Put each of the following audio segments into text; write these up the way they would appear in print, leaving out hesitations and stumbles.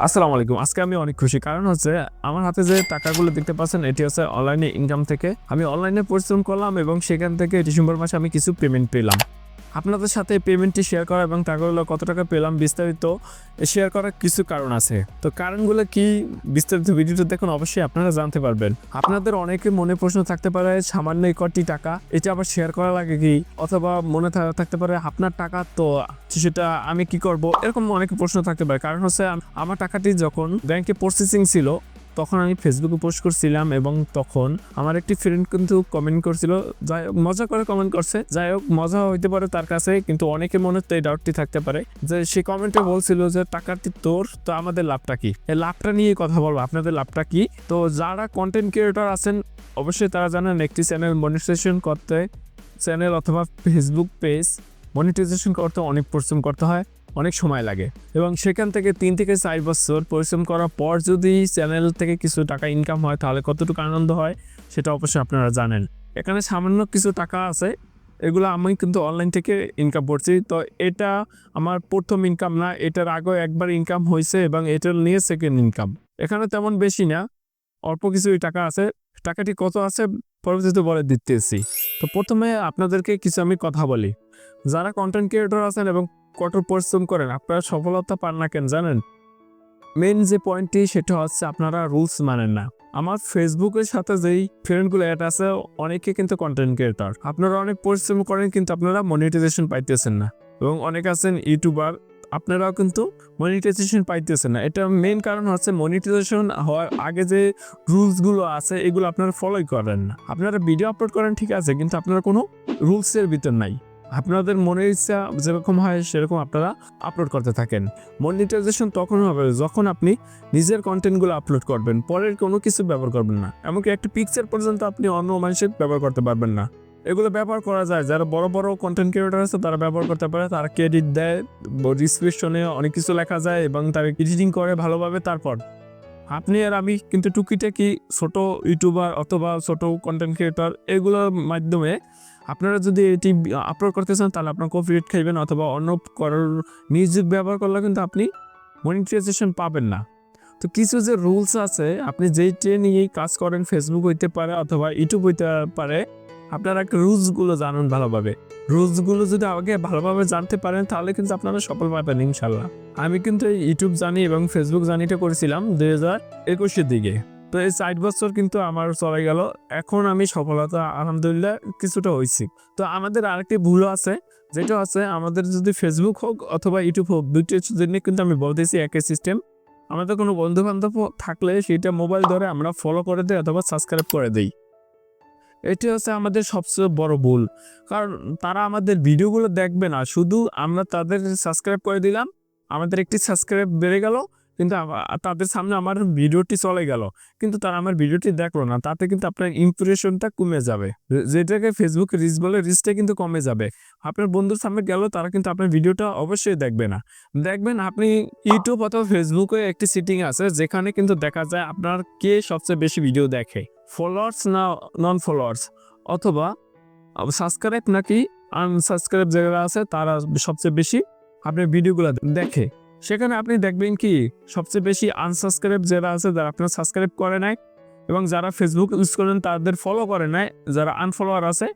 আসসালামু আলাইকুম। আজকে আমি অনেক খুশি, কারণ হচ্ছে আমার হাতে যে টাকাগুলো দেখতে পাচ্ছেন এটি হচ্ছে অনলাইনে ইনকাম থেকে। আমি অনলাইনে পরিশ্রম করলাম এবং সেখান থেকে ডিসেম্বর মাসে আমি কিছু পেমেন্ট পেলাম। আপনাদের সাথে পেমেন্টটি শেয়ার করা এবং টাকাগুলো কত টাকা পেলাম বিস্তারিত শেয়ার করার কিছু কারণ আছে। তো কারণগুলো কি বিস্তারিত ভিডিওটা দেখুন, অবশ্যই আপনারা জানতে পারবেন। আপনাদের অনেকে মনে প্রশ্ন থাকতে পারে সামান্য কটি টাকা এটা আবার শেয়ার করা লাগে কি, অথবা মনে থাকতে পারে আপনার টাকা তো সেটা আমি কি করব, এরকম অনেক প্রশ্ন থাকতে পারে। কারণ হচ্ছে আমার টাকাটি যখন ব্যাংকে প্রসেসিং ছিল তখন আমি ফেসবুকে পোস্ট করছিলাম এবং তখন আমার একটি ফ্রেন্ড কিন্তু কমেন্ট করছিল, যাই হোক মজা করে কমেন্ট করছে, যাই হোক মজা হইতে পারে তার কাছে, কিন্তু অনেকের মনে তো এই ডাউটটি থাকতে পারে যে সে কমেন্টে বলছিল যে টাকাটি তোর, তো আমাদের লাভটা কি। এই লাভটা নিয়ে কথা বলবো, আপনাদের লাভটা কি। তো যারা কন্টেন্ট ক্রিয়েটর আছেন অবশ্যই তারা জানেন একটি চ্যানেল মনিটাইজেশন করতে, চ্যানেল অথবা ফেসবুক পেজ মনিটাইজেশন করতে অনেক পরিশ্রম করতে হয়, অনেক সময় লাগে এবং সেখান থেকে 3 থেকে 4 বছর পরিশ্রম করার পর যদি চ্যানেল থেকে কিছু টাকা ইনকাম হয় তাহলে কতটুকু আনন্দ হয় সেটা অবশ্যই আপনারা জানেন। এখানে সামান্য কিছু টাকা আছে, এগুলো আমি কিন্তু অনলাইন থেকে ইনকাম করছি। তো এটা আমার প্রথম ইনকাম না, এটার আগেও একবার ইনকাম হয়েছে এবং এটা নিয়ে সেকেন্ড ইনকাম। এখানে তেমন বেশি না, অল্প কিছুই টাকা আছে। টাকাটি কত আছে পরবর্তীতে বলে দিতেছি। তো প্রথমে আপনাদেরকে কিছু আমি কথা বলি, যারা কন্টেন্ট ক্রিয়েটর আছেন এবং কঠোর পরিশ্রম করেন আপনারা সফলতা পান না কেন জানেন? মেন যে পয়েন্টটি সেটা হচ্ছে আপনারা রুলস মানেন না। আমার ফেসবুকের সাথে যেই ফ্রেন্ডগুলো অ্যাড আছে অনেকে কিন্তু কন্টেন্ট ক্রিয়েটর, আপনারা অনেক পরিশ্রম করেন কিন্তু আপনারা মনিটাইজেশন পাইতেছেন না, এবং অনেক আছেন ইউটিউবার আপনারাও কিন্তু মনিটাইজেশন পাইতেছেন না। এটা মেন কারণ হচ্ছে মনিটাইজেশন হওয়ার আগে যে রুলসগুলো আছে এগুলো আপনারা ফলোই করেন না। আপনারা ভিডিও আপলোড করেন ঠিক আছে, কিন্তু আপনারা কোনো রুলসের ভিতর নাই, আপনাদের মনের ইচ্ছা যেরকম হয় সেরকম আপনারা আপলোড করতে থাকেন। মনিটাইজেশন তখন হবে যখন আপনি নিজের কন্টেন্টগুলো আপলোড করবেন, পরের কোনো কিছু ব্যবহার করবেন না, এমনকি একটা পিকচার পর্যন্ত আপনি অন্য মানুষের ব্যবহার করতে পারবেন না। এগুলো ব্যবহার করা যায়, যারা বড় বড় কন্টেন্ট ক্রিয়েটর আছে তারা ব্যবহার করতে পারে, তারা ক্রেডিট দেয়, ডিসক্রিপশনে অনেক কিছু লেখা যায় এবং তারা এডিটিং করে ভালোভাবে। তারপর আপনি আর আমি কিন্তু টুকিটাকি ছোট ইউটিউবার অথবা ছোট কন্টেন্ট ক্রিয়েটর এগুলোর মাধ্যমে আপনারা যদি এটি আপলোড করতে চান তাহলে আপনার কপিরাইট খাইবেন, অথবা অন্য করার মিউজিক ব্যবহার করলে কিন্তু আপনি মনিটাইজেশন পাবেন না। তো কিছু যে রুলস আছে, আপনি যেইটা নিয়েই কাজ করেন, ফেসবুক হইতে পারে অথবা ইউটিউব হইতে পারে, আপনারা একটা রুলসগুলো জানুন ভালোভাবে। রুলসগুলো যদি আগে ভালোভাবে জানতে পারেন তাহলে কিন্তু আপনারা সফল পাবেন ইনশাল্লাহ। আমি কিন্তু ইউটিউব জানি এবং ফেসবুক জানিটা করেছিলাম 2021-এর দিকে। তো এই 4 বছর কিন্তু আমার চলে গেল, এখন আমি সফলতা আলহামদুলিল্লাহ কিছুটা হয়েছি। তো আমাদের আরেকটি ভুল আছে, যেটা আছে আমাদের যদি ফেসবুক হোক অথবা ইউটিউব হোক দুইটার জন্য কিন্তু আমি বলতেছি একই সিস্টেম। আমাদের কোনো বন্ধু বান্ধব থাকলে সেটা মোবাইল ধরে আমরা ফলো করে দিই অথবা সাবস্ক্রাইব করে দিই। এটি হচ্ছে আমাদের সবচেয়ে বড় ভুল, কারণ তারা আমাদের ভিডিওগুলো দেখবে না, শুধু আমরা তাদের সাবস্ক্রাইব করে দিলাম, আমাদের একটি সাবস্ক্রাইব বেড়ে গেল, কিন্তু তাদের সামনে আমার ভিডিওটি চলে গেল, কিন্তু তারা আমার ভিডিওটি দেখলো না। তাতে কিন্তু আপনার ইমপ্রেশনটা কমে যাবে, যেটাকে ফেসবুকে রিচ বলে, রিচটা কিন্তু কমে যাবে। আপনার বন্ধুর সামনে গেল তারা কিন্তু আপনার ভিডিওটা অবশ্যই দেখবে না। দেখবেন আপনি ইউটিউব অথবা ফেসবুকে একটি সেটিং আছে যেখানে কিন্তু দেখা যায় আপনার কে সবচেয়ে বেশি ভিডিও দেখে, ফলোয়ার্স না নন ফলোয়ার্স, অথবা সাবস্ক্রাইব নাকি আনসাবস্ক্রাইব যারা আছে তারা সবচেয়ে বেশি আপনার ভিডিওগুলো দেখে। সেখানে আপনি দেখবেন কি সবচেয়ে বেশি আনসাবস্ক্রাইব যারা আছে, যারা আপনার সাবস্ক্রাইব করে নাই এবং যারা ফেসবুক ইউজ করেন তাদের ফলো করে নাই, যারা আনফলোয়ার আছে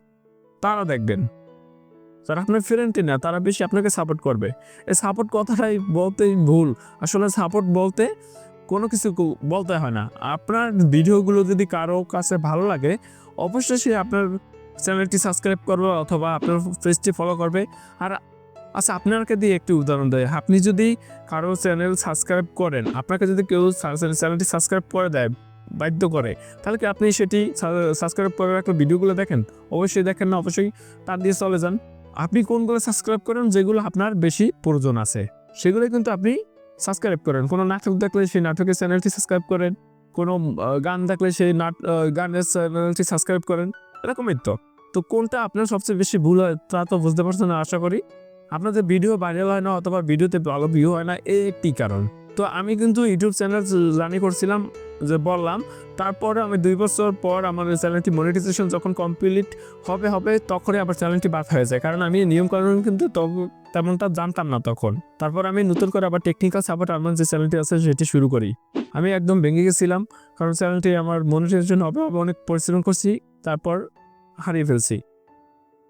তারা দেখবেন, যারা আপনার ফ্রেন্ডই না তারা বেশি আপনাকে সাপোর্ট করবে। এই সাপোর্ট কথাটাই বলতেই ভুল, আসলে সাপোর্ট বলতে কোনো কিছু বলতে হয় না। আপনার ভিডিওগুলো যদি কারো কাছে ভালো লাগে অবশ্যই সে আপনার চ্যানেলটি সাবস্ক্রাইব করবে অথবা আপনার পেজটি ফলো করবে। আর আচ্ছা, আপনাকে দিয়ে একটি উদাহরণ দেয়, আপনি যদি কারো চ্যানেল সাবস্ক্রাইব করেন, আপনাকে যদি কেউ চ্যানেলটি সাবস্ক্রাইব করে দেয় বাধ্য করে, তাহলে কি আপনি সেটি সাবস্ক্রাইব করে রাখলে ভিডিওগুলো দেখেন? অবশ্যই দেখেন না, অবশ্যই তার দিয়ে চলে যান। আপনি কোনগুলো সাবস্ক্রাইব করেন যেগুলো আপনার বেশি প্রয়োজন আছে সেগুলো কিন্তু আপনি সাবস্ক্রাইব করেন। কোনো নাটক দেখলে সেই নাটকের চ্যানেলটি সাবস্ক্রাইব করেন, কোনো গান দেখলে সেই গানের চ্যানেলটি সাবস্ক্রাইব করেন, এরকমই তো। তো কোনটা আপনার সবচেয়ে বেশি ভুল হয় তা তো বুঝতে পারছেন না আশা করি। আপনাদের ভিডিও ভাইরাল হয় না অথবা ভিডিওতে ভালো ভিউ হয় না, এই একটি কারণ। তো আমি কিন্তু ইউটিউব চ্যানেল জানি করছিলাম যে বললাম, তারপরে আমি 2 বছর পর আমার চ্যানেলটি মনিটাইজেশন যখন কমপ্লিট হবে তখনই আবার চ্যানেলটি বাদ হয়ে যায়, কারণ আমি নিয়মকানুন কিন্তু তেমনটা জানতাম না তখন। তারপর আমি নতুন করে আবার টেকনিক্যাল সাপোর্ট আরমান যে চ্যানেলটি আছে সেটি শুরু করি। আমি একদম ভেঙে গেছিলাম, কারণ চ্যানেলটি আমার মনিটাইজেশন হবে অনেক পরিশ্রম করছি, তারপর হারিয়ে ফেলছি।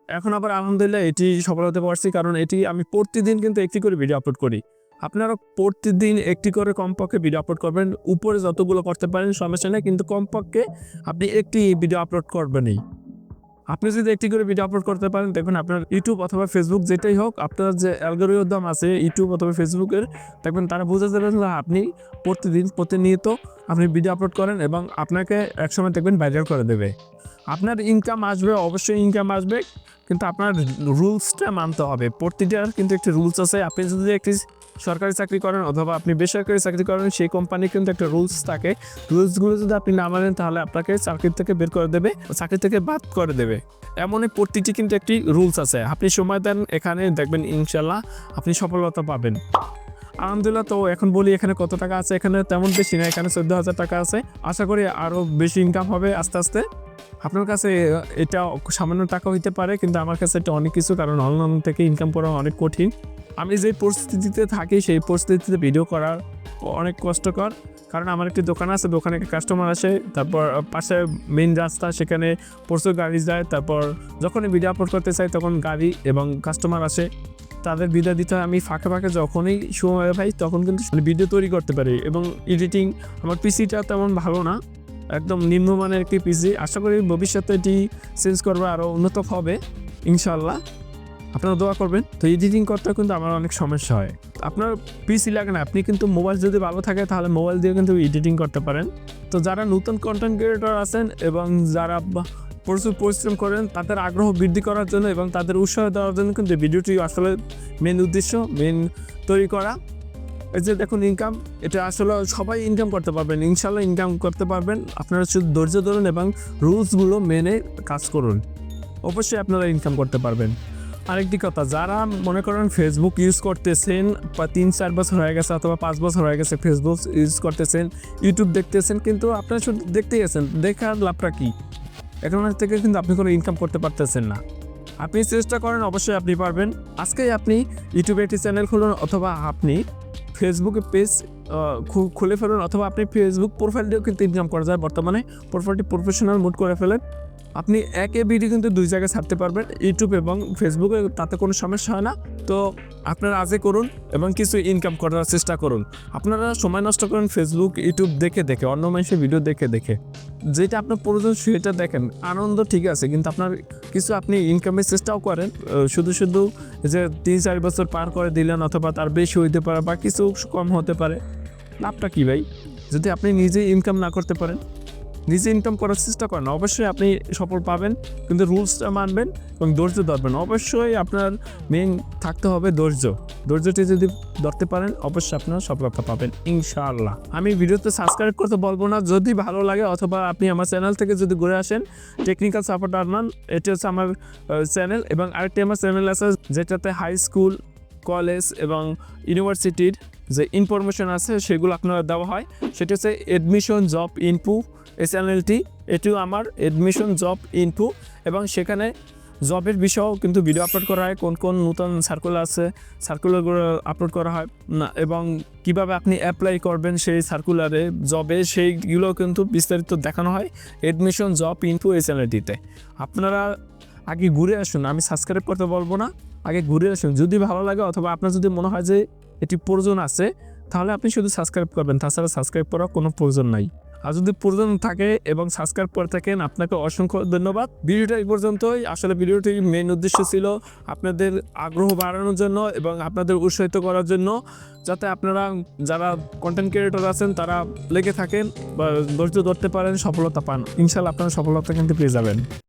এখন আবার আলহামদুলিল্লাহ এটি সফল হতে পারছি, কারণ এটি আমি প্রতিদিন কিন্তু একটি করে ভিডিও আপলোড করি। আপনারা প্রতিদিন একটি করে কমপক্ষে ভিডিও আপলোড করবেন, উপরে যতগুলো করতে পারেন সমস্যা নেই, কিন্তু কমপক্ষে আপনি একটি ভিডিও আপলোড করবেনই। আপনি যদি একটি করে ভিডিও আপলোড করতে পারেন, দেখবেন আপনার ইউটিউব অথবা ফেসবুক যেটাই হোক, আপনার যে অ্যালগরিদম আছে ইউটিউব অথবা ফেসবুকের, দেখবেন তারা বুঝে যাবেন যে আপনি প্রতিনিয়ত আপনি ভিডিও আপলোড করেন এবং আপনাকে একসময় দেখবেন ভাইরাল করে দেবে। আপনার ইনকাম আসবে, অবশ্যই ইনকাম আসবে, কিন্তু আপনার রুলসটা মানতে হবে। প্রতিটার কিন্তু একটি রুলস আছে। আপনি যদি একটি সরকারি চাকরি করেন অথবা আপনি বেসরকারি চাকরি করেন, সেই কোম্পানির কিন্তু একটা রুলস থাকে। রুলসগুলো যদি আপনি না মানেন তাহলে আপনাকে চাকরি থেকে বের করে দেবে, চাকরি থেকে বাদ করে দেবে। এমনই প্রতিটি কিন্তু একটি রুলস আছে। আপনি সময় দেন, এখানে দেখবেন ইনশাল্লাহ আপনি সফলতা পাবেন। আলহামদুলিল্লাহ। তো এখন বলি এখানে কত টাকা আছে। এখানে তেমন বেশি না, এখানে 14,000 টাকা আছে। আশা করি আরও বেশি ইনকাম হবে আস্তে আস্তে। আপনার কাছে এটা সামান্য টাকা হইতে পারে, কিন্তু আমার কাছে এটা অনেক কিছু, কারণ অনলাইন থেকে ইনকাম করা অনেক কঠিন। আমি যে পরিস্থিতিতে থাকি সেই পরিস্থিতিতে ভিডিও করা অনেক কষ্টকর, কারণ আমার একটি দোকান আছে, দোকানে কাস্টমার আসে, তারপর পাশে মেইন রাস্তা, সেখানে প্রচুর গাড়ি যায়। তারপর যখনই ভিডিও আপলোড করতে চাই তখন গাড়ি এবং কাস্টমার আসে, তাদের বিদায় দিতে হয়। আমি ফাঁকে ফাঁকে যখনই সময় পাই তখন কিন্তু ভিডিও তৈরি করতে পারি। এবং এডিটিং, আমার পিসিটা তেমন ভালো না, একদম নিম্নমানের একটি পিসি। আশা করি ভবিষ্যতে এটি চেঞ্জ করবে, আরও উন্নত হবে ইনশাল্লাহ। আপনারা দোয়া করবেন। তো এডিটিং করতে কিন্তু আমার অনেক সমস্যা হয়। আপনার পিসি লাগে না, আপনি কিন্তু মোবাইল যদি ভালো থাকে তাহলে মোবাইল দিয়ে কিন্তু এডিটিং করতে পারেন। তো যারা নতুন কন্টেন্ট ক্রিয়েটর আছেন এবং যারা প্রচুর পরিশ্রম করেন, তাদের আগ্রহ বৃদ্ধি করার জন্য এবং তাদের উৎসাহ দেওয়ার জন্য কিন্তু ভিডিওটি আসলে মেন উদ্দেশ্য, তৈরি করা। এই যে দেখুন ইনকাম, এটা আসলে সবাই ইনকাম করতে পারবেন, ইনশাল্লাহ ইনকাম করতে পারবেন। আপনারা শুধু ধৈর্য ধরুন এবং রুলসগুলো মেনে কাজ করুন, অবশ্যই আপনারা ইনকাম করতে পারবেন। আরেকটি কথা, যারা মনে করেন ফেসবুক ইউজ করতেছেন 3-4 বছর হয়ে গেছে অথবা 5 বছর হয়ে গেছে ফেসবুক ইউজ করতেছেন, ইউটিউব দেখতেছেন, কিন্তু আপনারা শুধু দেখতেই আছেন, দেখার লাভটা কী? এখান থেকে কিন্তু আপনি কোনো ইনকাম করতে পারতেছেন না। আপনি চেষ্টা করেন, অবশ্যই আপনি পারবেন। আজকেই আপনি ইউটিউবে একটি চ্যানেল খুলুন অথবা আপনি ফেসবুকে পেজ খুলে ফেলুন, অথবা আপনি ফেসবুক প্রোফাইল দিয়েও কিন্তু ইনকাম করা যায়। বর্তমানে প্রোফাইলটি প্রফেশনাল মোড করে ফেলেন, আপনি একে ভিডিও কিন্তু 2 জায়গায় ছাড়তে পারবেন, ইউটিউব এবং ফেসবুকে, তাতে কোনো সমস্যা হয় না। তো আপনারা আজই করুন এবং কিছু ইনকাম করার চেষ্টা করুন। আপনারা সময় নষ্ট করেন ফেসবুক ইউটিউব দেখে, অন্য মানুষের ভিডিও দেখে, যেটা আপনার প্রয়োজন সেটা দেখেন, আনন্দ ঠিক আছে, কিন্তু আপনার কিছু আপনি ইনকামের চেষ্টাও করেন। শুধু যে 3-4 বছর পার করে দিলেন অথবা তার বেশি হইতে পারে বা কিছু কম হতে পারে, লাভটা কী ভাই? যদি আপনি নিজে ইনকাম না করতে পারেন, নিজে ইনকাম করার চেষ্টা করেন, অবশ্যই আপনি সফল পাবেন, কিন্তু রুলসটা মানবেন এবং ধৈর্য ধরবেন। অবশ্যই আপনার মেইন থাকতে হবে ধৈর্যটি যদি ধরতে পারেন অবশ্যই আপনার সফলতা পাবেন ইনশাআল্লাহ। আমি ভিডিওতে সাবস্ক্রাইব করতে বলবো না, যদি ভালো লাগে অথবা আপনি আমার চ্যানেল থেকে যদি ঘুরে আসেন, টেকনিক্যাল সাপোর্ট আরমান, এটি হচ্ছে আমার চ্যানেল। এবং আরেকটি আমার চ্যানেল আছে যেটাতে হাই স্কুল, কলেজ এবং ইউনিভার্সিটির যে ইনফরমেশন আছে সেগুলো আপনারা দেওয়া হয়। সেটা হচ্ছে এডমিশন জব ইনফো, এই চ্যানেলটি, এটিও আমার এডমিশন জব ইনফো। এবং সেখানে জবের বিষয়েও কিন্তু ভিডিও আপলোড করা হয়, কোন নতুন সার্কুলার আছে সার্কুলারগুলো আপলোড করা হয় না, এবং কিভাবে আপনি অ্যাপ্লাই করবেন সেই সার্কুলারে জবে, সেইগুলো কিন্তু বিস্তারিত দেখানো হয় এডমিশন জব ইনফো এই চ্যানেলটিতে। আপনারা আগে ঘুরে আসুন, আমি সাবস্ক্রাইব করতে বলবো না, আগে ঘুরে আসুন। যদি ভালো লাগে অথবা আপনার যদি মনে হয় যে এটি প্রয়োজন আছে, তাহলে আপনি শুধু সাবস্ক্রাইব করবেন, তাছাড়া সাবস্ক্রাইব করার কোনো প্রয়োজন নাই। আর যদি প্রয়োজন থাকে এবং সাবস্ক্রাইব করে থাকেন, আপনাকে অসংখ্য ধন্যবাদ। ভিডিওটা এই পর্যন্তই। আসলে ভিডিওটির মেইন উদ্দেশ্য ছিল আপনাদের আগ্রহ বাড়ানোর জন্য এবং আপনাদের উৎসাহিত করার জন্য, যাতে আপনারা যারা কন্টেন্ট ক্রিয়েটর আছেন তারা লেগে থাকেন বা ধৈর্য ধরতে পারেন, সফলতা পান। ইনশাআল্লাহ আপনারা সফলতা কিন্তু পেয়ে যাবেন।